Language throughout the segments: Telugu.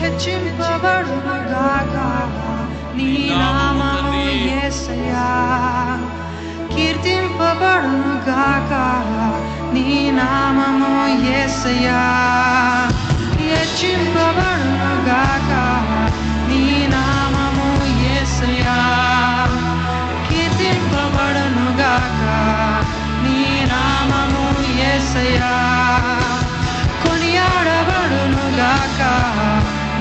హెచ్చింపబడునుగాక నీ నామము యేసయ్యా, కీర్తింపబడునుగాక నీ నామము యేసయ్యా, హెచ్చింపబడునుగాక నీ నామము యేసయ్యా, కీర్తింపబడునుగాక నీ నామము యేసయ్యా, కొనియాడబడునుగాక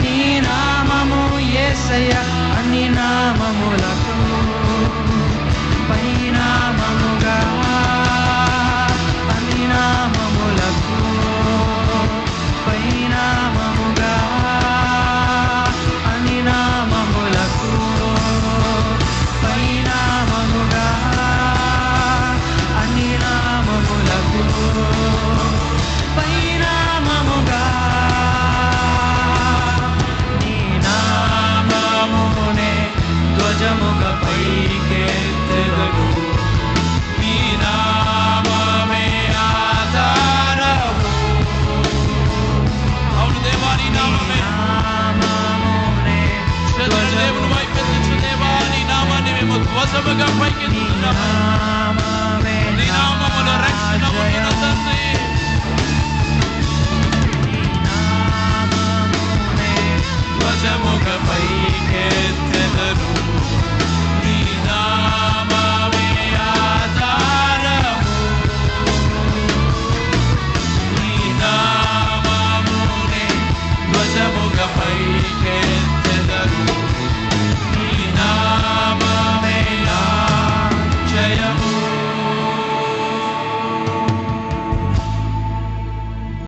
నీ నామము యేసయ్యా, అన్ని నామములకు పై నామముగా, అన్ని నామములకు పై నామముగా, అన్ని నామములకు పై నామముగా, అన్ని నామములకు పై నామముగా, నీ నామమునే ధ్వజముగా పైకెత్తెదరు, నీ నామమే ఆధారము. అవును దేవా, నీ నామమే దేవుని వైపు ఎత్తుచు దేవా, నీ నామాన్ని మేము ధ్వజముగా పైకెత్తుతున్నాము.